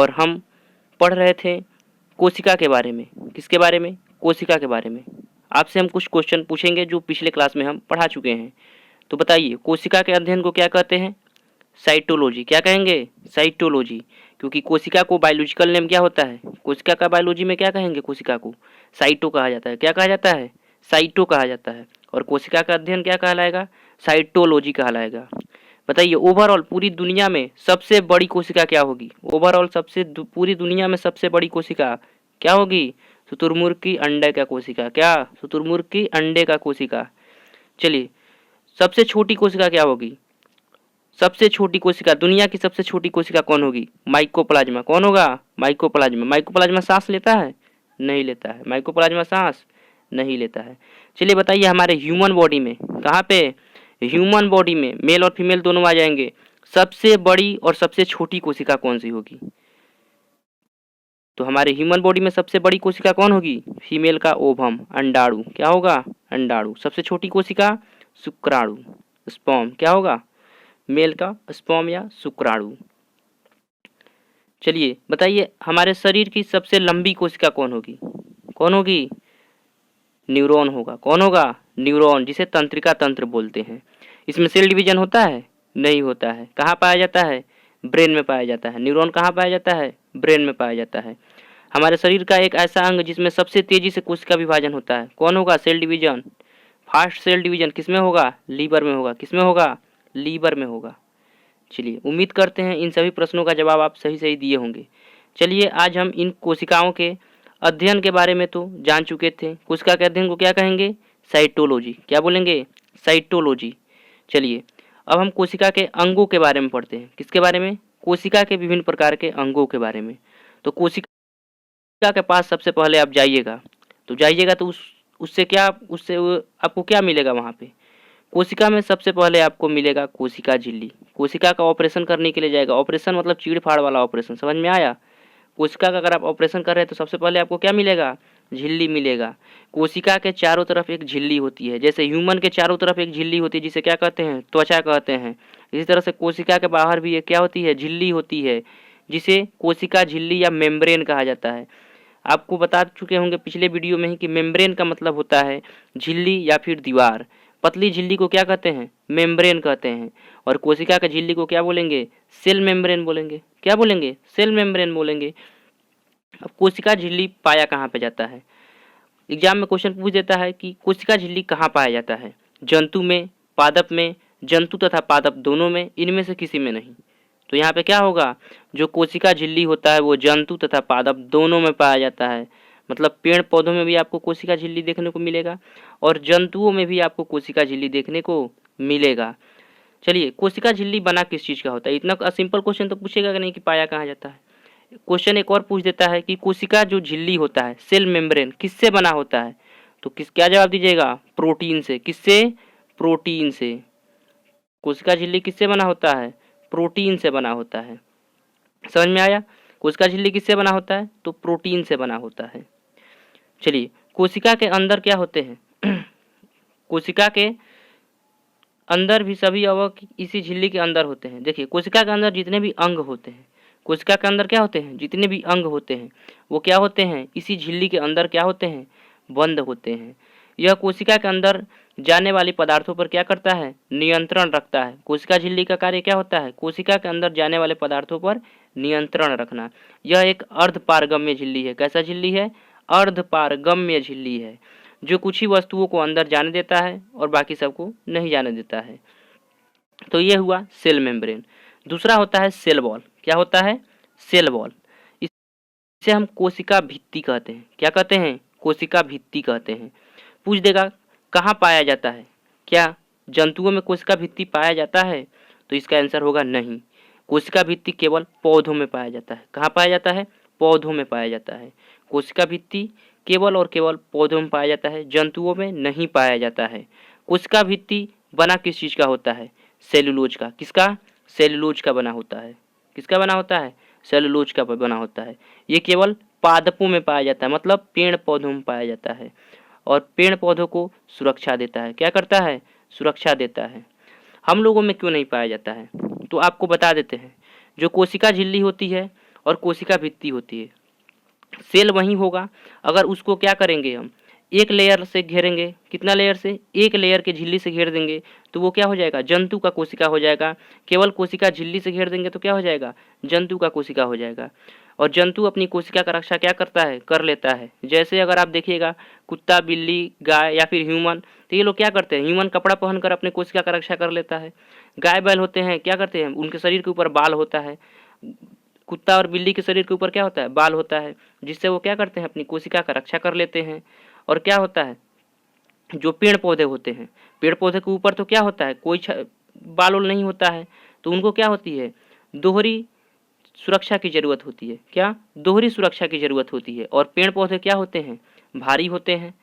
और हम पढ़ रहे थे कोशिका के बारे में। किसके बारे में? कोशिका के बारे में। आपसे हम कुछ क्वेश्चन पूछेंगे जो पिछले क्लास में हम पढ़ा चुके हैं। तो बताइए, कोशिका के अध्ययन को क्या कहते हैं? साइटोलॉजी। क्या कहेंगे? साइटोलॉजी। क्योंकि कोशिका को बायोलॉजिकल नेम क्या होता है? कोशिका का बायोलॉजी में क्या कहेंगे? कोशिका को साइटो कहा जाता है। क्या कहा जाता है? साइटो कहा जाता है। और कोशिका का अध्ययन क्या कहलाएगा? साइटोलॉजी कहलाएगा। बताइए, ओवरऑल पूरी दुनिया में सबसे बड़ी कोशिका क्या होगी? ओवरऑल पूरी दुनिया में सबसे बड़ी कोशिका क्या होगी? शुतुरमुर्ग की अंडे का कोशिका। क्या? शुतुरमुर्ग की अंडे का कोशिका। चलिए, सबसे छोटी कोशिका क्या होगी? सबसे छोटी कोशिका, दुनिया की सबसे छोटी कोशिका कौन होगी? माइकोप्लाज्मा। कौन होगा? माइकोप्लाज्मा। माइकोप्लाज्मा सांस लेता है? नहीं लेता है। माइकोप्लाज्मा सांस नहीं लेता है। चलिए बताइए, हमारे ह्यूमन बॉडी में, कहाँ पे? ह्यूमन बॉडी में मेल और फीमेल दोनों आ जाएंगे। सबसे बड़ी और सबसे छोटी कोशिका कौन सी होगी? तो हमारे ह्यूमन बॉडी में सबसे बड़ी कोशिका कौन होगी? फीमेल का ओवम, अंडाणु। क्या होगा? अंडाणु। सबसे छोटी कोशिका शुक्राणु, स्पर्म। क्या होगा? मेल का स्पर्म या शुक्राणु। चलिए बताइए, हमारे शरीर की सबसे लंबी कोशिका कौन होगी? कौन होगी? न्यूरॉन होगा। कौन होगा? न्यूरॉन, जिसे तंत्रिका तंत्र बोलते हैं। इसमें सेल डिवीजन होता है? नहीं होता है। कहाँ पाया जाता है? ब्रेन में पाया जाता है। न्यूरॉन कहाँ पाया जाता है? ब्रेन में पाया जाता है। हमारे शरीर का एक ऐसा अंग जिसमें सबसे तेजी से कोशिका विभाजन होता है, कौन होगा? Cell division. Fast cell division किसमें होगा? लीवर में होगा। किसमें होगा? लीवर में होगा। चलिए, उम्मीद करते हैं इन सभी प्रश्नों का जवाब आप सही सही दिए होंगे। चलिए, आज हम इन कोशिकाओं के अध्ययन के बारे में तो जान चुके थे। कोशिका के अध्ययन को क्या कहेंगे? साइटोलॉजी। क्या बोलेंगे? साइटोलॉजी। चलिए, अब हम कोशिका के अंगों के बारे में पढ़ते हैं। किसके बारे में? कोशिका के विभिन्न प्रकार के अंगों के बारे में। तो कोशिका के पास सबसे पहले आप जाइएगा, तो उससे आपको क्या मिलेगा? वहाँ पे कोशिका में सबसे पहले आपको मिलेगा कोशिका झिल्ली। कोशिका का ऑपरेशन करने के लिए जाएगा। ऑपरेशन मतलब चीड़ फाड़ वाला ऑपरेशन, समझ में आया? कोशिका का अगर आप ऑपरेशन कर रहे हैं तो सबसे पहले आपको क्या मिलेगा? झिल्ली मिलेगा। कोशिका के चारों तरफ एक झिल्ली होती है, जैसे ह्यूमन के चारों तरफ एक झिल्ली होती है जिसे क्या कहते हैं? त्वचा कहते हैं। इसी तरह से कोशिका के बाहर भी एक क्या होती है? झिल्ली होती है, जिसे कोशिका झिल्ली या मेम्ब्रेन कहा जाता है। आपको बता चुके होंगे पिछले वीडियो में ही कि मेम्ब्रेन का मतलब होता है झिल्ली या फिर दीवार। पतली झिल्ली को क्या कहते हैं? मेम्ब्रेन कहते हैं। और कोशिका के झिल्ली को क्या बोलेंगे? सेल मेम्ब्रेन बोलेंगे। क्या बोलेंगे? सेल मेम्ब्रेन बोलेंगे। अब कोशिका झिल्ली पाया कहाँ पे जाता है? एग्जाम में क्वेश्चन पूछ देता है कि कोशिका झिल्ली कहाँ पाया जाता है? जंतु में, पादप में, जंतु तथा पादप दोनों में, इनमें से किसी में नहीं। तो यहाँ पे क्या होगा? जो कोशिका झिल्ली होता है वो जंतु तथा पादप दोनों में पाया जाता है। मतलब पेड़ पौधों में भी आपको कोशिका झिल्ली देखने को मिलेगा और जंतुओं में भी आपको कोशिका झिल्ली देखने को मिलेगा। चलिए, कोशिका झिल्ली बना किस चीज़ का होता है? इतना सिंपल क्वेश्चन तो पूछेगा कि नहीं कि पाया कहाँ जाता है। क्वेश्चन एक और पूछ देता है कि कोशिका जो झिल्ली होता है, सेल मेम्ब्रेन, किससे बना होता है? तो क्या जवाब दीजिएगा? प्रोटीन से। किससे? प्रोटीन से। कोशिका झिल्ली किससे बना होता है? प्रोटीन से बना होता है। समझ में आया? कोशिका झिल्ली किससे बना होता है? तो प्रोटीन से बना होता है। चलिए, कोशिका के अंदर क्या होते हैं? कोशिका के अंदर भी सभी अवयव इसी झिल्ली के अंदर होते हैं। देखिए, कोशिका के अंदर जितने भी अंग होते हैं, कोशिका के अंदर क्या होते हैं? जितने भी अंग होते हैं वो क्या होते हैं? इसी झिल्ली के अंदर क्या होते हैं? बंद होते हैं। यह कोशिका के अंदर जाने वाली पदार्थों पर क्या करता है? नियंत्रण रखता है। कोशिका झिल्ली का कार्य क्या होता है? कोशिका के अंदर जाने वाले पदार्थों पर नियंत्रण रखना। यह एक अर्धपारगम्य झिल्ली है। कैसा झिल्ली है? अर्धपारगम्य झिल्ली है, जो कुछ ही वस्तुओं को अंदर जाने देता है और बाकी सबको नहीं जाने देता है। तो ये हुआ सेल मेम्ब्रेन। दूसरा होता है सेल वॉल। क्या होता है? Cell wall. इसे हम कोशिका भित्ति कहते हैं। क्या कहते हैं? कोशिका भित्ति कहते हैं। पूछ देगा कहाँ पाया जाता है? क्या जंतुओं में कोशिका भित्ति पाया जाता है? तो इसका आंसर होगा नहीं। कोशिका भित्ति केवल पौधों में पाया जाता है। कहाँ पाया जाता है? पौधों में पाया जाता है। कोशिका भित्ति केवल और केवल पौधों में पाया जाता है, जंतुओं में नहीं पाया जाता है। कोशिका भित्ति बना किस चीज का होता है? सेलुलोज का। किसका? सेलुलोज का बना होता है। किसका बना होता है? सेलुलोज का बना होता है। ये केवल पादपों में पाया जाता है, मतलब पेड़ पौधों में पाया जाता है और पेड़ पौधों को सुरक्षा देता है। क्या करता है? सुरक्षा देता है। हम लोगों में क्यों नहीं पाया जाता है? तो आपको बता देते हैं। जो कोशिका झिल्ली होती है और कोशिका भित्ति होती है। सेल वहीं होगा, अगर उसको क्या करेंगे हम एक लेयर से घेरेंगे, कितना लेयर से, एक लेयर के झिल्ली से घेर देंगे तो वो क्या हो जाएगा, जंतु का कोशिका हो जाएगा। केवल कोशिका झिल्ली से घेर देंगे तो क्या हो जाएगा, जंतु का कोशिका हो जाएगा। और जंतु अपनी कोशिका का रक्षा क्या करता है, कर लेता है। जैसे अगर आप देखिएगा कुत्ता, बिल्ली, गाय या फिर ह्यूमन, तो ये लोग क्या करते हैं, ह्यूमन कपड़ा पहनकर अपने कोशिका का रक्षा कर लेता है। गाय बैल होते हैं, क्या करते हैं, उनके शरीर के ऊपर बाल होता है। कुत्ता और बिल्ली के शरीर के ऊपर क्या होता है, बाल होता है, जिससे वो क्या करते हैं, अपनी कोशिका का रक्षा कर लेते हैं। और क्या होता है, जो पेड़ पौधे होते हैं, पेड़ पौधे के ऊपर तो क्या होता है, कोई बाल उल नहीं होता है, तो उनको क्या होती है, दोहरी सुरक्षा की जरूरत होती है। क्या, दोहरी सुरक्षा की जरूरत होती है। और पेड़ पौधे क्या होते हैं, भारी होते हैं।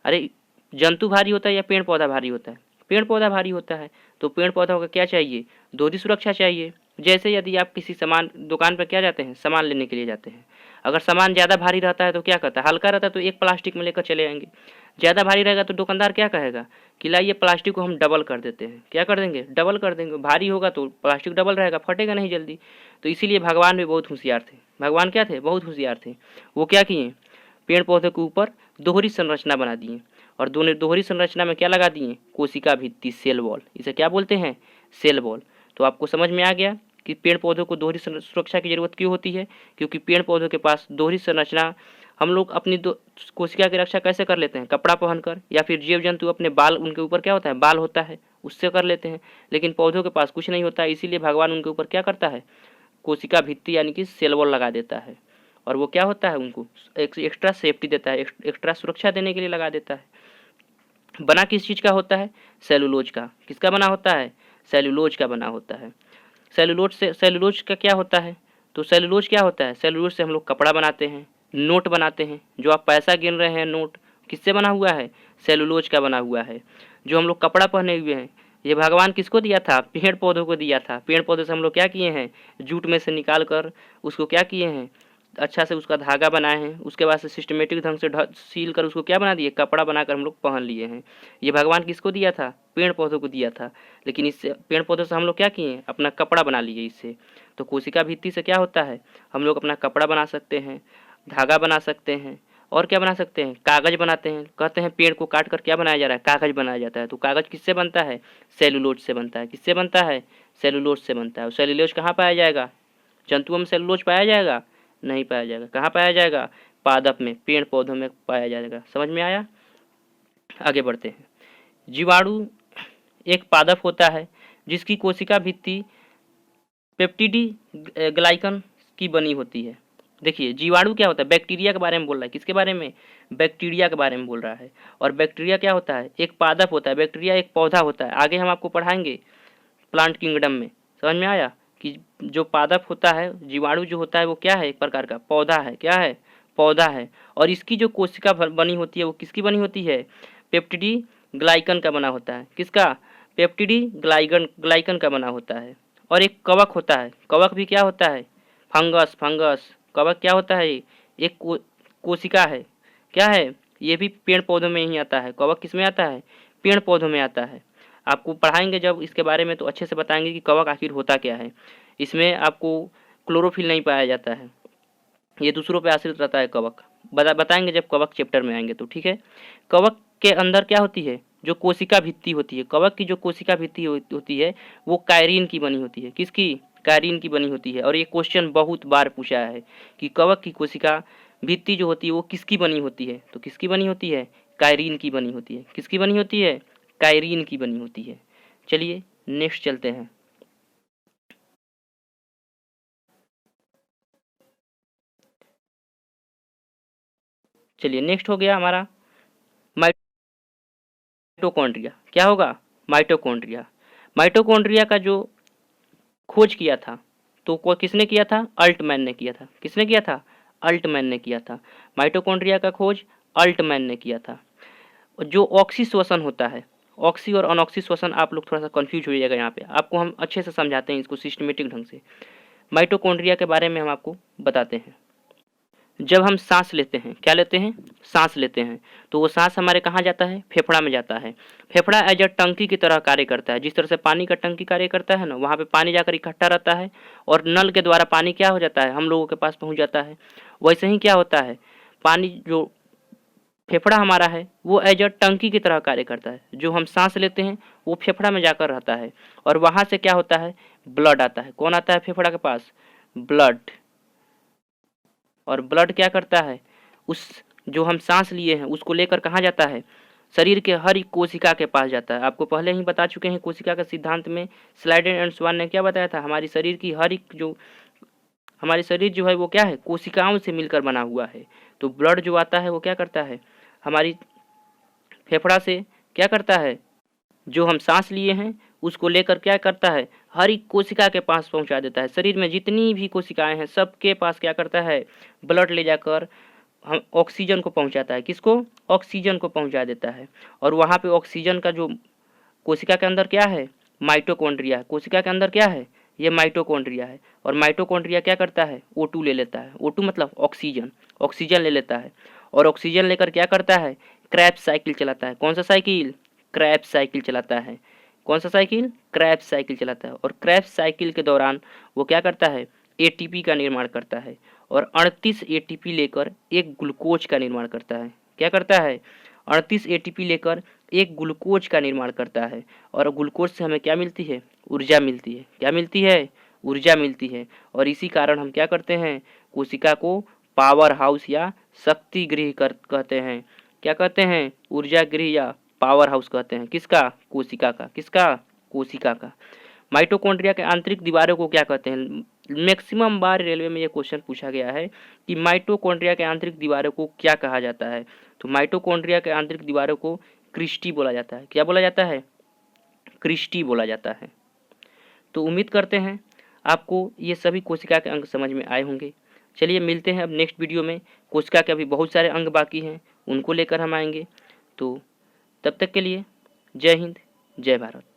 अरे जंतु भारी होता है या पेड़ पौधा भारी होता है, पेड़ पौधा भारी होता है। तो पेड़ पौधा को क्या चाहिए, दोहरी सुरक्षा चाहिए। जैसे यदि आप किसी सामान दुकान पर क्या जाते हैं, सामान लेने के लिए जाते हैं, अगर सामान ज़्यादा भारी रहता है तो क्या करता है, हल्का रहता है तो एक प्लास्टिक में लेकर चले आएंगे। ज़्यादा भारी रहेगा तो दुकानदार क्या कहेगा कि लाइए प्लास्टिक को हम डबल कर देते हैं, क्या कर देंगे, डबल कर देंगे। भारी होगा तो प्लास्टिक डबल रहेगा, फटेगा नहीं जल्दी। तो इसीलिए भगवान भी बहुत होशियार थे। भगवान क्या थे, बहुत होशियार थे। वो क्या किए, पेड़ पौधे के ऊपर दोहरी संरचना बना दिए। और दोहरी संरचना में क्या लगा दिए, कोशिका भित्ति, सेल वॉल। इसे क्या बोलते हैं, सेल वॉल। तो आपको समझ में आ गया कि पेड़ पौधों को दोहरी सुरक्षा की जरूरत क्यों होती है, क्योंकि पेड़ पौधों के पास दोहरी संरचना, हम लोग अपनी कोशिका की रक्षा कैसे कर लेते हैं, कपड़ा पहनकर, या फिर जीव जंतु अपने बाल, उनके ऊपर क्या होता है, बाल होता है, उससे कर लेते हैं। लेकिन पौधों के पास कुछ नहीं होता है, इसीलिए भगवान उनके ऊपर क्या करता है, कोशिका भित्ति यानी कि सेल वॉल लगा देता है। और वो क्या होता है, उनको एक एक्स्ट्रा सेफ्टी देता है, एक्स्ट्रा सुरक्षा देने के लिए लगा देता है। बना किस चीज़ का होता है, सेलुलोज का। किसका बना होता है, सेलुलोज का बना होता है। सेलुलोज का क्या होता है, तो सेलुलोज क्या होता है, सेलुलोज से हम लोग कपड़ा बनाते हैं, नोट बनाते हैं। जो आप पैसा गिन रहे हैं नोट, किससे बना हुआ है, सेलुलोज का बना हुआ है। जो हम लोग कपड़ा पहने हुए हैं, ये भगवान किसको दिया था, पेड़ पौधों को दिया था। पेड़ पौधे से हम लोग क्या किए हैं, जूट में से निकाल कर उसको क्या किए हैं, अच्छा से उसका धागा बनाए हैं, उसके बाद से सिस्टमेटिक ढंग से सील कर उसको क्या बना दिए, कपड़ा बनाकर हम लोग पहन लिए हैं। ये भगवान किसको दिया था, पेड़ पौधों को दिया था। लेकिन इससे पेड़ पौधों से हम लोग क्या किए, अपना कपड़ा बना लिए इससे। तो कोशिका भित्ति से क्या होता है, हम लोग अपना कपड़ा बना सकते हैं, धागा बना सकते हैं, और क्या बना सकते हैं, कागज बनाते हैं। कहते हैं पेड़ को काट कर क्या बनाया जा रहा है, कागज बनाया जाता है। तो कागज किससे बनता है, सेलुलोज से बनता है। किससे बनता है, सेलुलोज से बनता है। सेलुलोज कहाँ पाया जाएगा, जंतुओं में सेलुलोज पाया जाएगा, नहीं पाया जाएगा। कहाँ पाया जाएगा, पादप में, पेड़ पौधों में पाया जाएगा। समझ में आया, आगे बढ़ते हैं। जीवाणु एक पादप होता है जिसकी कोशिका भित्ति पेप्टिडी ग्लाइकन की बनी होती है। देखिए जीवाणु क्या होता है, बैक्टीरिया के बारे में बोल रहा है। किसके बारे में, बैक्टीरिया के बारे में बोल रहा है। और बैक्टीरिया क्या होता है, एक पादप होता है। बैक्टीरिया एक पौधा होता है, आगे हम आपको पढ़ाएंगे प्लांट किंगडम में। समझ में आया कि जो पादप होता है, जीवाणु जो होता है वो क्या है, एक प्रकार का पौधा है। क्या है, पौधा है। और इसकी जो कोशिका बनी होती है वो किसकी बनी होती है, पेप्टिडी ग्लाइकन का बना होता है। किसका, पेप्टिडी ग्लाइकन का बना होता है। और एक कवक होता है, कवक भी क्या होता है, फंगस। कवक क्या होता है, एक कोशिका है। क्या है, ये भी पेड़ पौधों में ही आता है। कवक किस में आता है, पेड़ पौधों में आता है। आपको पढ़ाएंगे जब इसके बारे में तो अच्छे से बताएंगे कि कवक आखिर होता क्या है। इसमें आपको क्लोरोफिल नहीं पाया जाता है, ये दूसरों पे आश्रित रहता है कवक। बताएंगे जब कवक चैप्टर में आएंगे तो, ठीक है। कवक के अंदर क्या होती है, जो कोशिका भित्ति होती है, कवक की जो कोशिका भित्ति होती है वो कायरीन की बनी होती है। किसकी, कायरीन की बनी होती है। और ये क्वेश्चन बहुत बार पूछा है कि कवक की कोशिका भित्ति जो होती है वो किसकी बनी होती है, तो किसकी बनी होती है, कायरीन की बनी होती है। किसकी बनी होती है, कायरीन की बनी होती है। चलिए नेक्स्ट चलते हैं। चलिए नेक्स्ट हो गया हमारा माइटोकॉन्ड्रिया। क्या होगा, माइटोकॉन्ड्रिया। माइटोकॉन्ड्रिया का जो खोज किया था तो किसने किया था, अल्टमैन ने किया था। किसने किया था, अल्टमैन ने किया था। माइटोकॉन्ड्रिया का खोज अल्टमैन ने किया था। जो ऑक्सी श्वसन होता है, ऑक्सी और अनऑक्सी श्वसन, आप लोग थोड़ा सा कंफ्यूज हो जाएगा यहाँ पे, आपको हम अच्छे से समझाते हैं इसको सिस्टमेटिक ढंग से। माइटोकॉन्ड्रिया के बारे में हम आपको बताते हैं। जब हम सांस लेते हैं, क्या लेते हैं, सांस लेते हैं, तो वो सांस हमारे कहाँ जाता है, फेफड़ा में जाता है। फेफड़ा एज अ टंकी की तरह कार्य करता है। जिस तरह से पानी का टंकी कार्य करता है ना, वहाँ पे पानी जाकर इकट्ठा रहता है और नल के द्वारा पानी क्या हो जाता है, हम लोगों के पास पहुँच जाता है। वैसे ही क्या होता है, पानी जो फेफड़ा हमारा है वो एज अ टंकी की तरह कार्य करता है। जो हम सांस लेते हैं वो फेफड़ा में जाकर रहता है और वहाँ से क्या होता है, ब्लड आता है। कौन आता है फेफड़ा के पास, ब्लड। और ब्लड क्या करता है, उस जो हम सांस लिए हैं उसको लेकर कहाँ जाता है, शरीर के हर एक कोशिका के पास जाता है। आपको पहले ही बता चुके हैं कोशिका का सिद्धांत में, स्लाइडेन एंड स्वान ने क्या बताया था, हमारी शरीर की हर एक जो हमारी शरीर जो है वो क्या है, कोशिकाओं से मिलकर बना हुआ है। तो ब्लड जो आता है वो क्या करता है, हमारी फेफड़ा से क्या करता है, जो हम सांस लिए हैं उसको लेकर क्या करता है, हर एक कोशिका के पास पहुंचा देता है। शरीर में जितनी भी कोशिकाएं हैं सबके पास क्या करता है, ब्लड ले जाकर हम ऑक्सीजन को पहुंचाता है। किसको, ऑक्सीजन को पहुंचा देता है। और वहाँ पे ऑक्सीजन का जो कोशिका के अंदर क्या है, माइटोकॉन्ड्रिया। कोशिका के अंदर क्या है, ये माइटोकॉन्ड्रिया है। और माइटोकॉन्ड्रिया क्या करता है, O2 ले लेता है। O2 मतलब ऑक्सीजन, ऑक्सीजन ले लेता है और ऑक्सीजन लेकर क्या करता है, क्रैब्स साइकिल चलाता है। कौन सा साइकिल, क्रैब्स साइकिल चलाता है। कौन सा साइकिल, क्रैब्स साइकिल चलाता है। और क्रैब्स साइकिल के दौरान वो क्या करता है, ATP का निर्माण करता है और 38 ATP लेकर एक ग्लूकोज का निर्माण करता है। क्या करता है, 38 ATP लेकर एक ग्लूकोज का निर्माण करता है। और ग्लूकोज से हमें क्या मिलती है, ऊर्जा मिलती है। क्या मिलती है, ऊर्जा मिलती है। और इसी कारण हम क्या करते हैं, कोशिका को पावर हाउस या शक्ति गृह कहते हैं। क्या कहते हैं, ऊर्जा गृह या पावर हाउस कहते हैं। किसका, कोशिका का। किसका, कोशिका का। माइटोकॉन्ड्रिया के आंतरिक दीवारों को क्या कहते हैं, मैक्सिमम बार रेलवे में ये क्वेश्चन पूछा गया है कि माइटोकॉन्ड्रिया के आंतरिक दीवारों को क्या कहा जाता है। तो माइटोकॉन्ड्रिया के आंतरिक दीवारों को क्रिस्टी बोला जाता है। क्या बोला जाता है, क्रिस्टी बोला जाता है। तो उम्मीद करते हैं आपको ये सभी कोशिका के अंग समझ में आए होंगे। चलिए मिलते हैं अब नेक्स्ट वीडियो में। कोशिका के अभी बहुत सारे अंग बाकी हैं, उनको लेकर हम आएंगे। तो तब तक के लिए जय हिंद, जय भारत।